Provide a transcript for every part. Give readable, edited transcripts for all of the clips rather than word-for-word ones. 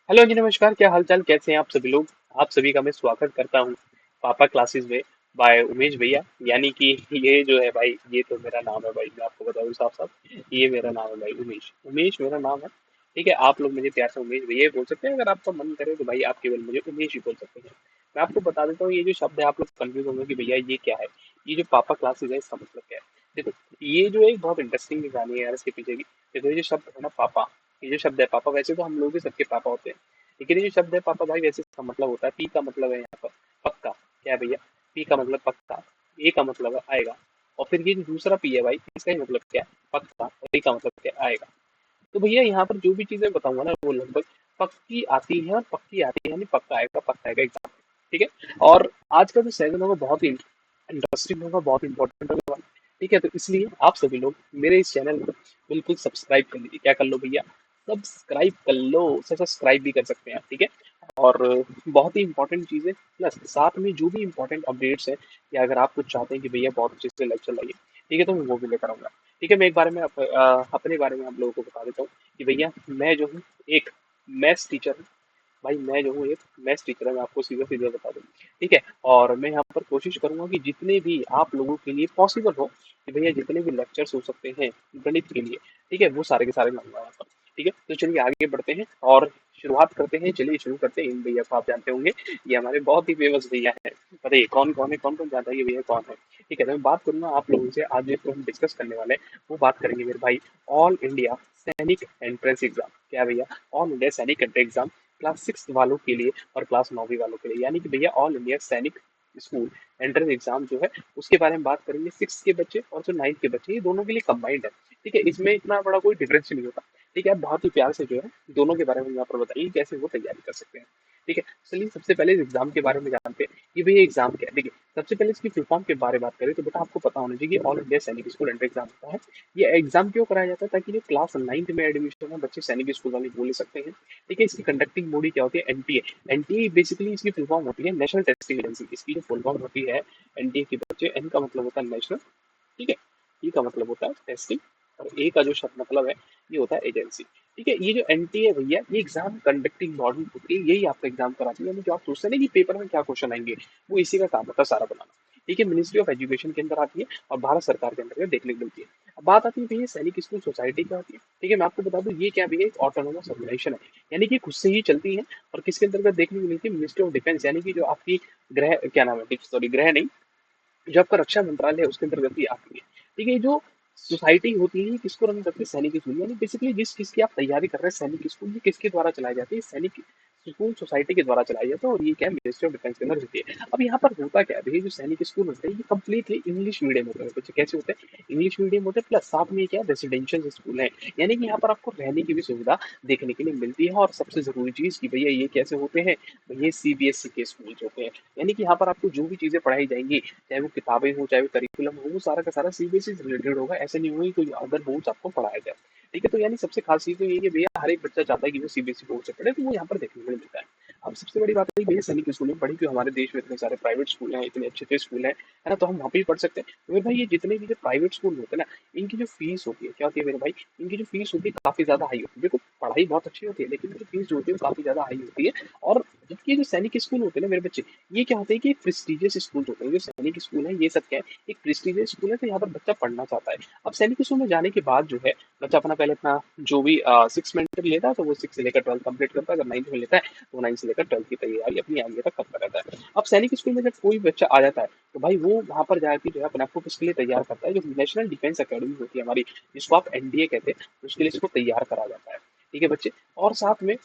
Hello जी, नमस्कार। क्या हालचाल, कैसे हैं आप सभी लोग। आप सभी का मैं स्वागत करता हूँ पापा क्लासेस में बाय उमेश भैया। यानी कि ये जो है भाई, ये तो मेरा नाम है भाई, मैं आपको बता दूं साफ साफ, ये मेरा नाम है भाई, उमेश। उमेश मेरा नाम है। ठीक है, आप लोग मुझे प्यार से उमेश भैया ही बोल सकते हैं। अगर आपका मन करे तो भाई आप केवल मुझे उमेश ही बोल सकते हैं। मैं आपको बता देता हूँ, ये जो शब्द है आप लोग कंफ्यूज होंगे कि भैया ये क्या है। ये जो पापा क्लासेस है इसका मतलब क्या है। देखो, ये जो एक बहुत इंटरेस्टिंग कहानी है यार इसके पीछे की। देखो, ये जो शब्द है ना पापा, ये जो शब्द है पापा, वैसे तो हम लोग भी सबके पापा होते हैं, लेकिन ये जो शब्द है पापा भाई, वैसे इसका मतलब होता है, पी का मतलब है यहाँ पर पक्का। क्या है भैया? पी का मतलब पक्का। ए का मतलब है आएगा। और फिर ये जो दूसरा पी है भाई, इसका ही मतलब क्या है? पक्का। और ए का मतलब क्या है? आएगा। तो भैया यहाँ पर जो भी चीजें बताऊंगा ना वो लगभग पक्की आती है, और पक्की आती है यानी पक्का आएगा एग्जाम। ठीक है। और आज का जो सेशन होगा बहुत ही इंटरेस्टिंग होगा, बहुत इंपॉर्टेंट होगा। ठीक है, तो इसलिए आप सभी लोग मेरे इस चैनल को बिल्कुल सब्सक्राइब कर लीजिए। क्या कर लो भैया? सब्सक्राइब कर लो। सब्सक्राइब भी कर सकते हैं आप, ठीक है। और बहुत ही इंपॉर्टेंट चीजें प्लस साथ में जो भी इंपॉर्टेंट अपडेट्स है, या अगर आप कुछ चाहते हैं कि भैया बहुत अच्छे से लेक्चर लाइए, ठीक है, तो मैं वो भी लेकर आऊंगा। ठीक है, मैं एक बारे में अपने बारे में आप लोगों को बता देता हूँ कि भैया मैं जो हूँ एक मैथ्स टीचर हूँ। भाई मैं जो हूँ एक मैथ्स टीचर है, मैं आपको सीधे सीधे बता दूँ। ठीक है। और मैं यहाँ पर कोशिश करूंगा कि जितने भी आप लोगों के लिए पॉसिबल हो कि भैया जितने भी लेक्चर्स हो सकते हैं गणित के लिए, ठीक है, वो सारे के सारे लाऊंगा यहाँ पर। ठीक है, तो चलिए आगे बढ़ते हैं और शुरुआत करते हैं। चलिए शुरू करते हैं। इन भैया को आप जानते होंगे, ये हमारे बहुत ही फेमस भैया हैं। बताइए कौन कौन है, कौन कौन जानता है ये भैया कौन है। ठीक है, तो मैं बात करूंगा आप लोगों से। आज जो हम डिस्कस करने वाले हैं वो बात करेंगे मेरे भाई, ऑल इंडिया सैनिक एंट्रेंस एग्जाम। क्या भैया? ऑल इंडिया सैनिक एंट्रेंस एग्जाम क्लास सिक्स वालों के लिए और क्लास नौवीं वालों के लिए, यानी कि भैया ऑल इंडिया सैनिक स्कूल एंट्रेंस एग्जाम जो है उसके बारे में बात करेंगे। सिक्स के बच्चे और जो नाइन्थ के बच्चे, ये दोनों के लिए कंबाइंड है। ठीक है, इसमें इतना बड़ा कोई डिफरेंस नहीं होता। ठीक है, आप बहुत ही प्यार से जो है दोनों के बारे में यहाँ पर बताइए कैसे वो तैयारी कर सकते हैं। ठीक है, चलिए सबसे पहले इस एग्जाम के बारे में जानते हैं कि भैया एग्जाम क्या है। देखिए, सबसे पहले इसकी फुल फॉर्म के बारे में बात करें तो बेटा आपको पता होना चाहिए कि ऑल इंडिया सैनिक स्कूल एंट्रेंस एग्जाम होता है। ये एग्जाम क्यों कराया जाता है? ताकि जो क्लास नाइन्थ में एडमिशन है बच्चे सैनिक स्कूल वाले बोल सकते हैं। ठीक है, इसकी कंडक्टिंग बॉडी क्या होती है? एनटीए। एनटीए बेसिकली इसकी फुल फॉर्म होती है नेशनल टेस्टिंग एजेंसी। इसकी जो फुल फॉर्म होती है एनटीए के बच्चे, एन का मतलब होता है नेशनल, ठीक है, ई का मतलब होता है टेस्टिंग, और ए का जो शब्द मतलब है ये होता है एजेंसी। ठीक है, ये जो एनटीए है भैया, ये एग्जाम कंडक्टिंग बॉडी होती है, यही आपका एग्जाम कराती है। यानी जो आप सोचते हैं ना कि पेपर में क्या क्वेश्चन आएंगे, वो इसी का काम होता है सारा बनाना। ठीक है, मिनिस्ट्री ऑफ एजुकेशन के अंदर आती है और भारत सरकार के अंदर देखने को मिलती है। अब बात आती है भैया सैनिक स्कूल सोसाइटी क्या होती है। ठीक है, मैं आपको बता दूं ये क्या भैया, एक ऑटोनोमस ऑर्गेनाइजेशन है, यानी कि खुद से ही चलती है। और किसके अंतर्गत देखने को मिलती है? मिनिस्ट्री ऑफ डिफेंस, यानी कि जो आपकी गृह, क्या नाम है, सॉरी गृह नहीं, जो आपका रक्षा मंत्रालय है उसके अंतर्गत ही आती है। ठीक है, ये जो सोसाइटी होती है किसको रन करती है? सैनिक स्कूल। यानी बेसिकली जिस चीज की आप तैयारी कर रहे हैं सैनिक स्कूल, ये किसके द्वारा चलाई जाती है? सैनिक स्कूल सोसाइटी के द्वारा चलाई जाती है, और ये क्या है? मिनिस्ट्री ऑफ डिफेंस के अंदर होती है। अब यहाँ पर होता क्या है भैया, जो सैनिक स्कूल होते हैं ये कम्प्लीटली इंग्लिश मीडियम होते हैं बच्चे। कैसे होते हैं? इंग्लिश मीडियम होते हैं, प्लस साथ में क्या है? रेसिडेंशियल स्कूल है। यानी कि यहाँ पर आपको रहने की भी सुविधा देखने के लिए मिलती है। और सबसे जरूरी चीज की भैया ये कैसे होते हैं? ये सीबीएसई के स्कूल होते हैं। यानी कि यहाँ पर आपको जो भी चीजें पढ़ाई जाएंगी, चाहे वो किताबें हो चाहे वो करिकुलम हो, वो सारा का सारा सीबीएसई से रिलेटेड होगा। ऐसे नहीं होगा कि कोई अदर बोर्ड्स आपको पढ़ाया जाए। ठीक है, तो यानी सबसे खास चीज तो ये है कि भैया हर एक बच्चा चाहता है कि वो सीबीएसई बोर्ड से पढ़े, तो वो यहाँ पर देखने को मिलता है। अब सबसे बड़ी बात है भैया सैनिक स्कूल में पढ़ी, क्यों? हमारे देश में इतने सारे प्राइवेट स्कूल हैं, इतने अच्छे अच्छे स्कूल हैं, है ना, तो हम वहाँ पे भी पढ़ सकते हैं। तो मेरे भाई ये जितने भी जो प्राइवेट स्कूल होते हैं ना, इनकी जो फीस होती है क्या होती है मेरे भाई? इनकी जो फीस होती है काफी ज्यादा हाई होती है। देखो, पढ़ाई बहुत अच्छी होती है लेकिन जो फीस जो होती है वो काफी ज्यादा हाई होती है। और जबकि ये जो सैनिक स्कूल होते हैं ना मेरे बच्चे, ये क्या होते हैं कि प्रेस्टिजियस स्कूल होते हैं। जो सैनिक स्कूल है ये सब क्या है? एक प्रेस्टिजियस स्कूल है, तो यहाँ पर बच्चा पढ़ना चाहता है। अब सैनिक स्कूल में जाने के बाद जो है बच्चा अपना पहले अपना जो भी सिक्स में लेता है तो वो सिक्स से लेकर ट्वेल्थ कंप्लीट करता है। अगर नाइन्थ में लेता है तो वो नाइन्थ से लेकर ट्वेल्थ की तैयारी अपनी आगे तक करता रहता है। अब सैनिक स्कूल में जब कोई बच्चा आ जाता है तो भाई वो वहां पर जाकर जो है अपने आप को किसके लिए तैयार करता है? जो नेशनल डिफेंस अकेडमी होती है हमारी, जिसको आप एनडीए कहते हैं, उसके लिए इसको तैयार करा जाता है। ठीक है बच्चे, और साथ में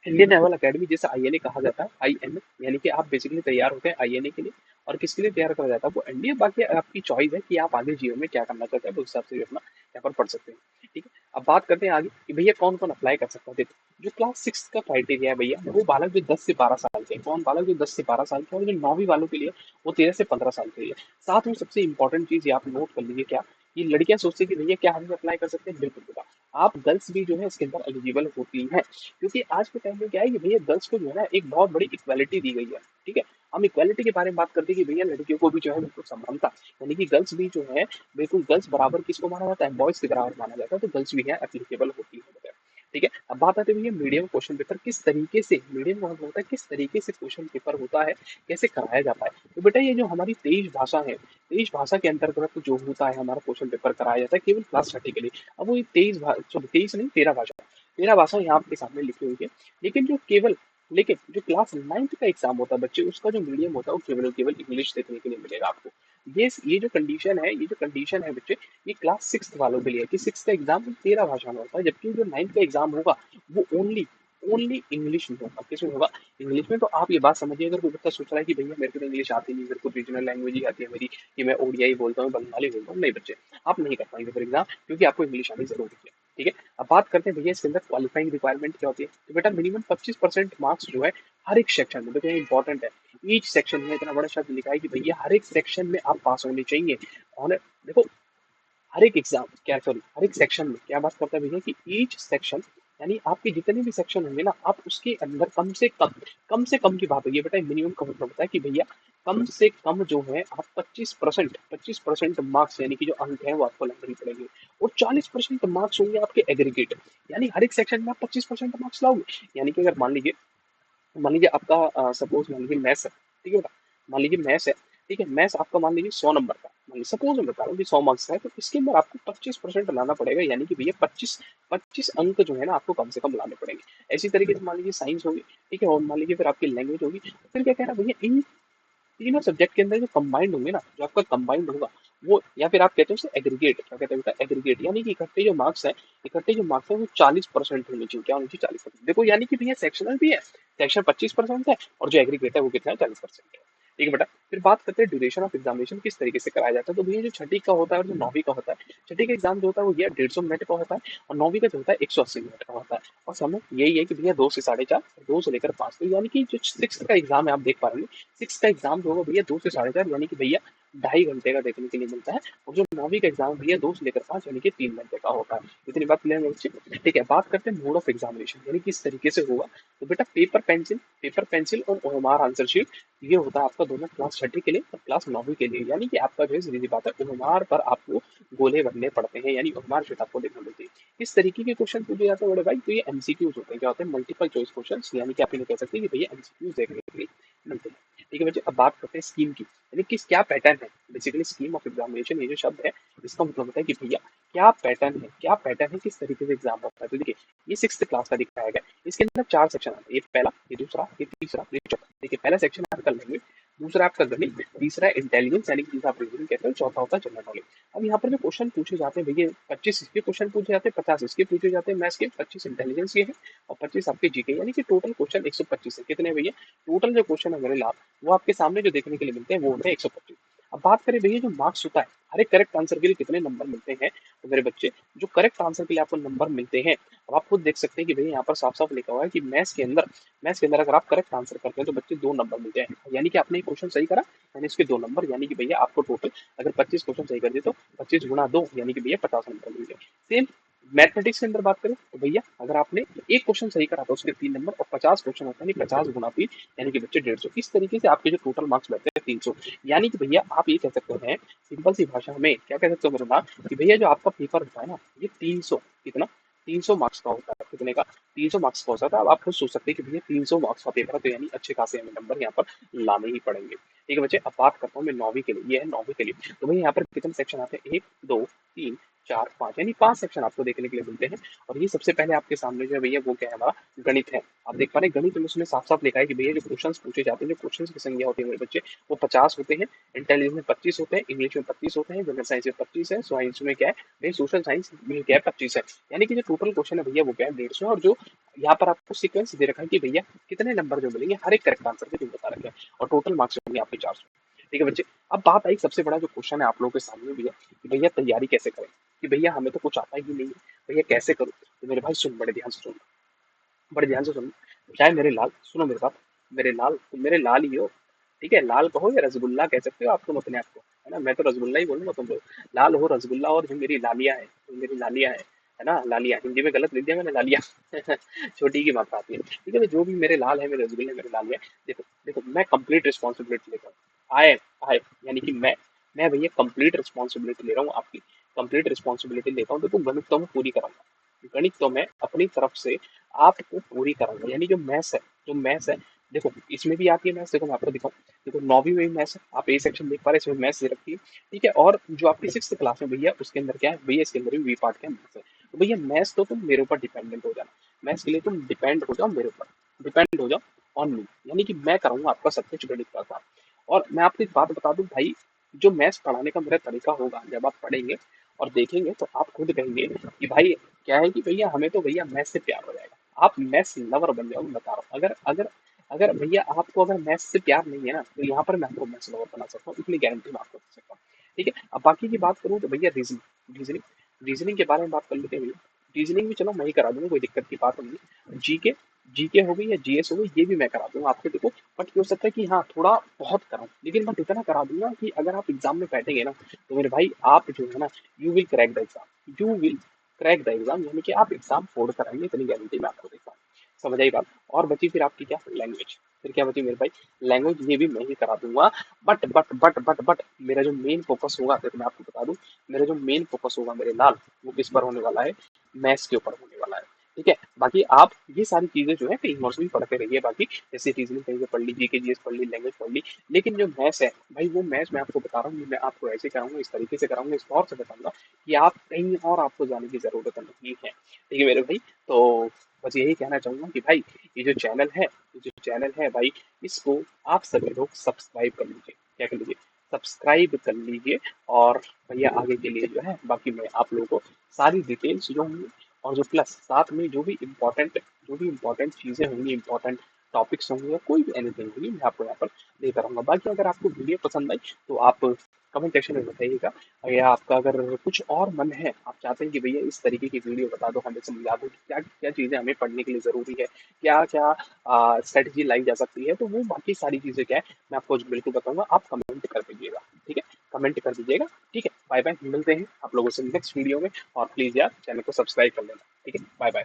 इंडियन नेवल अकेडमी, जैसे आईएनए कहा जाता है, आईएनए, यानी कि आप बेसिकली तैयार होते हैं आईएनए के लिए। और किसके लिए तैयार करा जाता है? वो एनडीए। बाकी आपकी चॉइस है कि आप आगे जीवन में क्या करना चाहते हैं, उस हिसाब से भी अपना यहाँ पर पढ़ सकते हैं। ठीक है, अब बात करते हैं आगे कि भैया कौन कौन अप्लाई कर सकता है। देखो, जो क्लास सिक्स का क्राइटेरिया है भैया, वो बालक जो 10 से 12 साल के हैं। कौन बालक? जो 10 से 12 साल के हैं। और जो नौवीं वालों के लिए वो 13 से 15 साल के लिए। साथ में सबसे इंपॉर्टेंट चीज ये आप नोट कर लीजिए, क्या ये लड़कियां सोचती है कि भैया क्या हम भी अप्लाई कर सकते हैं? बिल्कुल बेटा, आप गर्ल्स भी जो है इसके अंदर एलिजिबल होती हैं। क्योंकि आज के टाइम में क्या है कि भैया गर्ल्स को जो है ना एक बहुत बड़ी इक्वालिटी दी गई है। ठीक है, हम इक्वालिटी के बारे में बात करते हैं कि भैया लड़कियों को भी जो है बिल्कुल समानता, यानी कि गर्ल्स भी जो है बिल्कुल गर्ल्स बराबर किसको माना जाता है? बॉयज के बराबर माना जाता है। तो गर्ल्स भी है एप्लीकेबल होती है। ठीक है, अब बात आती है भैया मीडियम क्वेश्चन पेपर किस तरीके से, मीडियम का मतलब होता है किस तरीके से क्वेश्चन पेपर होता है, कैसे कराया जाता है। तो बेटा ये जो हमारी तेज भाषा है, तेज भाषा के अंतर्गत जो होता है हमारा क्वेश्चन पेपर कराया जाता है केवल क्लास 30 के लिए। अब वो ये तेईस नहीं 13 भाषा, 13 भाषा यहाँ आपके सामने लिखी हुई है। लेकिन जो केवल लेकिन जो क्लास 9th का एग्जाम होता है बच्चे, उसका जो मीडियम होता है वो केवल केवल इंग्लिश देखने के लिए मिलेगा आपको। ये जो कंडीशन है बच्चे, ये क्लास 6 वालों के लिए है कि 6 का एग्जाम 13 भाषा में होता है, जबकि जो 9th का एग्जाम होगा वो ओनली ओनली इंग्लिश में होगा। किसमें होगा? इंग्लिश में। तो आप ये बात समझिए, अगर कोई बच्चा सोच रहा है कि भैया मेरे को तो इंग्लिश आती नहीं, मेरे को रीजनल लैंग्वेज ही आती है मेरी, कि मैं ओडियाई बोलता हूँ, बंगाली बोलता हूँ, नहीं बच्चे, आप नहीं कर पाएंगे फिर एग्जाम, क्योंकि आपको इंग्लिश आनी जरूरी है। ठीक है, अब बात करते हैं भैया इसके अंदर क्वालिफाइंग रिक्वायरमेंट क्या होती है। तो बेटा मिनिमम 25% मार्क्स जो है हर एक सेक्शन में, देखो ये इंपॉर्टेंट है, ईच सेक्शन में इतना बड़ा शब्द लिखा है कि भैया हर एक सेक्शन में आप पास होने चाहिए। और देखो हर एक एग्जाम क्या, सॉरी हर एक सेक्शन में क्या बात करता है भैया कि ईच सेक्शन, यानी आपके जितने भी सेक्शन होंगे ना, आप उसके अंदर कम से कम की बात होगी बेटा, मिनिमम का मतलब होता है कि भैया कम से कम जो है आप 25% मार्क्स, यानी कि जो अंक है वो आपको लाने ही पड़ेंगे। और 40% मार्क्स होंगे आपके एग्रीगेट, यानी हर एक सेक्शन में आप 25% मार्क्स लाओगे। यानी कि अगर मान लीजिए आपका सपोज मान लीजिए मैथ्स है, ठीक है बेटा, मान लीजिए मैथ्स है, ठीक है, मैथ्स आपका मान लीजिए 100 नंबर का, मान लीजिए सपोज मैं बता रहा हूँ कि 100 मार्क्स है, तो इसके अंदर आपको 25% लाना पड़ेगा, यानी कि भैया 25 अंक जो है ना आपको कम से कम लाने पड़ेंगे। ऐसी तरीके से मान लीजिए साइंस होगी, ठीक है, और मान लीजिए फिर आपकी लैंग्वेज होगी, तो फिर क्या कह रहा है भैया इन तीनों सब्जेक्ट के अंदर जो कंबाइंड होंगे ना, जो आपका कंबाइंड होगा वो, या फिर आप कहते हो उसे एग्रीगेट, क्या कहते हैं बेटा, एग्रीगेट, यानी कि इकट्ठे जो मार्क्स है वो 40% होने चाहिए। क्या होनी चाहिए? 40%। देखो यानी कि भैया सेक्शनल भी है, सेक्शन 25% है, और जो एग्रीगेट है वो कितना है? 40% है। ठीक है बेटा, फिर बात करते हैं ड्यूरेशन ऑफ एग्जामिनेशन किस तरीके से कराया जाता है। तो भैया जो छठी का होता है और जो 9वीं का होता है, छठी का एग्जाम जो होता है वो ये 150 मिनट का होता है, और 9वीं का जो होता है 180 मिनट का होता है। और समय यही है कि भैया 2 से 4.5, 2 से लेकर 5, तो यानी कि जो 6 का एग्जाम है आप देख पा रहे हैं, 6 का एग्जाम जो होगा भैया 2 से 4.5, यानी कि भैया 2.5 घंटे का देखने के लिए मिलता है। और जो 9वीं का एग्जाम भैया 2 से लेकर 5, यानी कि 3 घंटे का होता है। इतनी बात क्लियर है बच्चे? ठीक है, बात करते हैं मोड ऑफ एग्जामिनेशन, यानी किस तरीके से होगा। तो बेटा पेपर पेंसिल और ओएमआर आंसर शीट, ये होता है आपका दोनों क्लास 6 के लिए और क्लास 9वीं के लिए। यानी कि आपका जो है सीधी सी बात है, ओएमआर पर आपको गोले भरने पड़ते हैं, यानी ओएमआर शीट आपको देखना मिलती है। किस तरीके के क्वेश्चन पूछे जाते हैं बड़े भाई? तो ये एमसीक्यूज होते हैं। क्या होते हैं? मल्टीपल चॉइस क्वेश्चन, यानी कि आप इन्हें कह सकते हैं कि भैया एमसीक्यूज देखने के लिए मिलते हैं। ठीक है बच्चे, अब बात करते हैं स्कीम की, यानी किस क्या पैटर्न है। बेसिकली स्कीम ऑफ एग्जामिनेशन, ये जो शब्द है इसका मतलब होता है कि भैया क्या पैटर्न है, किस तरीके से एग्जाम होता है। तो देखिए ये 6th क्लास का दिखाया गया, इसके अंदर 4 सेक्शन आते हैं, ये पहला, ये दूसरा, ये तीसरा, ये चौथा। देखिए पहला सेक्शन आपका लैंग्वेज, दूसरा आपका गणित, तीसरा इंटेलिजेंस, यानी कि जिसे आप रीजनिंग कहते हैं, चौथा होता है जनरल नॉलेज। अब यहाँ पर जो क्वेश्चन पूछे जाते हैं भैया 25 इसके क्वेश्चन पूछे जाते हैं, 50 इसके पूछे जाते हैं मैथ्स के, 25 इंटेलिजेंस के हैं, और 25 आपके जीके, यानी कि टोटल क्वेश्चन 125 है। कितने भैया? टोटल जो क्वेश्चन है मेरे लाभ, वो आपके सामने जो देखने के लिए मिलते हैं वो होते हैं 125। अब बात करें भैया जो मार्क्स होता है, हर एक करेक्ट आंसर के लिए कितने नंबर मिलते हैं। तो मेरे बच्चे जो करेक्ट आंसर के लिए आपको नंबर मिलते हैं, अब आप खुद देख सकते हैं कि भैया यहाँ पर साफ साफ लिखा हुआ है कि मैथ्स के अंदर अगर आप करेक्ट आंसर करते हैं तो बच्चे 2 नंबर मिलते हैं, यानी कि आपने एक क्वेश्चन सही करा, यानी इसके 2 नंबर, यानी कि भैया आपको टोटल अगर 25 क्वेश्चन सही कर दिए तो 25 × 2, यानी कि भैया 50 नंबर मिल गए। सेम मैथमेटिक्स के अंदर बात करें तो भैया अगर आपने एक क्वेश्चन सही करा तो उसके 3 नंबर, और 50 क्वेश्चन होता है, 50 × 3, यानी कि बच्चे 150। इस तरीके से आपके जो टोटल मार्क्स बैठते हैं 300। यानी कि भैया आप ये कह सकते हैं सिंपल सी भाषा में, क्या कह सकते हो मेरे नाम, कि भैया जो आपका पेपर होता है ना, ये 300, कितना, 300 मार्क्स का होता है। कितने का? 300 मार्क्स का होता है। अब आप खुद सोच सकते हैं कि भैया 300 मार्क्स का पेपर है, तो यानी अच्छे खासे हमें नंबर यहाँ पर लाने ही पड़ेंगे। ठीक है बच्चे, अब बात करता हूँ मैं 9वीं के लिए, ये है 9वीं के लिए। तो भैया यहाँ पर कितने सेक्शन आते हैं? 1 2 3 4 5, यानी 5 सेक्शन आपको देखने के लिए मिलते हैं। और ये सबसे पहले आपके सामने जो है भैया वो क्या है, हमारा गणित है। आप देख पा रहे हैं गणित में उसमें साफ साफ लिखा है कि भैया जो क्वेश्चन पूछे जाते हैं, जो क्वेश्चन की संख्या होती है मेरे बच्चे, वो 50 होते हैं। इंटेलिजेंस में 25 होते हैं, इंग्लिश में 25 होते हैं, जनरल साइंस में 25 है, साइंस में क्या है भाई, सोशल साइंस में क्या है, 25 है। यानी कि जो टोटल क्वेश्चन है भैया वो क्या है, 150 है। और जो यहाँ पर आपको सीक्वेंस दे रखा है कि भैया कितने नंबर जो मिलेंगे हर एक करेक्ट आंसर के, जो बता रखे हैं, और टोटल मार्क्स होंगे आपके 400। ठीक है बच्चे, अब बात आई सबसे बड़ा जो क्वेश्चन है आप लोगों के सामने भी है कि भैया तैयारी कैसे करें, कि भैया हमें तो कुछ आता ही नहीं है, भैया कैसे करूं। तो मेरे भाई सुन, बड़े ध्यान से सुन, बड़े ध्यान से सुनो, चाहे मेरे लाल, सुनो मेरे बात, मेरे लाल, तुम मेरे लाल ही हो। ठीक है, लाल कहो या रसगुल्ला कह सकते हो आप, तुम अपने आप को, है ना, मैं तो रसगुल्ला ही बोलूंगा, तुम लोग लाल हो, रसगुल्ला, और जो मेरी लालिया है, जो मेरी लालिया है ना, लालिया हिंदी में गलत लिख दिया मैंने, लालिया छोटी की मात्रा आती है। ठीक है, तो जो भी मेरे लाल है, मेरे रसगुल्ले, मेरे लालिया, देखो देखो मैं कंप्लीट रिस्पॉन्सिबिलिटी लेता हूँ। आए यानी कि मैं भैया कंप्लीट रिस्पॉन्सिबिलिटी ले रहा हूँ आपकी, कंप्लीट रिस्पॉन्सिबिलिटी लेता हूँ, देखो गणित तो मैं पूरी कराऊंगा। गणित तो मैं अपनी तरफ से आपको पूरी कराऊंगा। यानी जो मैथ्स है देखो इसमें भी आती है मैथ्स। देखो मैं आपको दिखाऊं, देखो 9वीं में भी मैथ्स है, आप ए सेक्शन देख पा रहे हैं, इसमें मैथ्स दे रखी है। ठीक है, और जो आपकी 6th क्लास में भैया उसके अंदर क्या है भैया, इसके अंदर भी वी पार्ट का मैथ्स है। तो भैया मैथ्स तो तुम मेरे ऊपर डिपेंडेंट हो जाना, मैथ्स के लिए तुम डिपेंड हो जाओ मेरे ऊपर, डिपेंड हो जाओ ऑन मी। यानी कि मैं करूंगा आपका सब कुछ गणित का काम। और मैं आपको एक बात बता दूं भाई, जो मैथ्स पढ़ाने का मेरा तरीका होगा, जब आप पढ़ेंगे और देखेंगे तो आप खुद कहेंगे कि भाई क्या है कि भैया हमें तो भैया मैथ्स से प्यार हो जाएगा। आप मैथ्स लवर बन जाओ, मैं बता रहा हूँ। अगर अगर अगर भैया आपको अगर मैथ्स से प्यार नहीं है ना, तो यहाँ पर मैं आपको मैथ्स लवर बना सकता हूँ, इतनी गारंटी मैं आपको दे सकता हूँ। ठीक है, अब बाकी की बात करूँ तो भैया रीजनिंग के बारे में बात कर लेते हैं भैया। रीजनिंग भी चलो मैं ही करा दूंगा, कोई दिक्कत की बात नहीं। जीके जीके हो गई या जीएस हो गई, ये भी मैं करा दूंगा आपको। देखो बट ये हो सकता है कि हाँ थोड़ा बहुत कराऊं, लेकिन बट इतना करा दूंगा कि अगर आप एग्जाम में बैठेंगे ना, तो मेरे भाई आप जो है ना, you will crack the exam, you will crack the exam. यानी कि आप एग्जाम फोड़ कराएंगे, इतनी गारंटी मैं आपको देता हूँ। समझ आई बात। और बची फिर आपकी क्या लैंग्वेज, फिर क्या बची मेरे भाई लैंग्वेज, ये भी मैं ही करा दूंगा। बट मेरा जो मेन फोकस होगा, फिर मैं आपको बता दूं, मेरा जो मेन फोकस होगा मेरे लाल, वो किस पर होने वाला है, मैथ्स के ऊपर होने वाला है। ठीक है, बाकी आप ये सारी चीजें जो है कहीं और से भी पढ़ते रहिए, बाकी जैसे रीजनिंग कहीं से पढ़ ली, जीके जीएस पढ़ ली, लैंग्वेज पढ़ ली। लेकिन जो मैथ्स है भाई, वो मैथ्स मैं आपको बता रहा हूँ, मैं आपको ऐसे कराऊंगा, इस तरीके से कराऊंगा, इस तौर से बताऊंगा कि आप कहीं और आपको जाने की जरूरत नहीं है। ठीक है मेरे भाई, तो बस यही कहना चाहूंगा कि भाई ये जो चैनल है भाई, इसको आप सभी लोग सब्सक्राइब कर लीजिए। क्या कर लीजिए, सब्सक्राइब कर लीजिए। और भैया आगे के लिए जो है बाकी मैं आप लोगों को सारी डिटेल्स जो होंगी, और जो प्लस साथ में जो भी इम्पोर्टेंट चीजें होंगी, इम्पोर्टेंट टॉपिक्स होंगे, या कोई भी एनीथिंग होगी, मैं आपको यहाँ पर देता रहूंगा। बाकी अगर आपको वीडियो पसंद आई तो आप कमेंट सेक्शन में बताइएगा। या आपका अगर कुछ और मन है, आप चाहते हैं कि भैया इस तरीके की वीडियो बता दो, हमें समझा दो कि क्या क्या चीजें हमें पढ़ने के लिए जरूरी है, क्या क्या स्ट्रेटजी लाई जा सकती है, तो वो बाकी सारी चीजें क्या है मैं आपको बिल्कुल बताऊंगा। आप कमेंट कर दीजिएगा, ठीक है, कमेंट कर दीजिएगा। ठीक है, बाय बाय, मिलते हैं आप लोगों से नेक्स्ट वीडियो में। और प्लीज यार चैनल को सब्सक्राइब कर लेना। ठीक है, बाय बाय।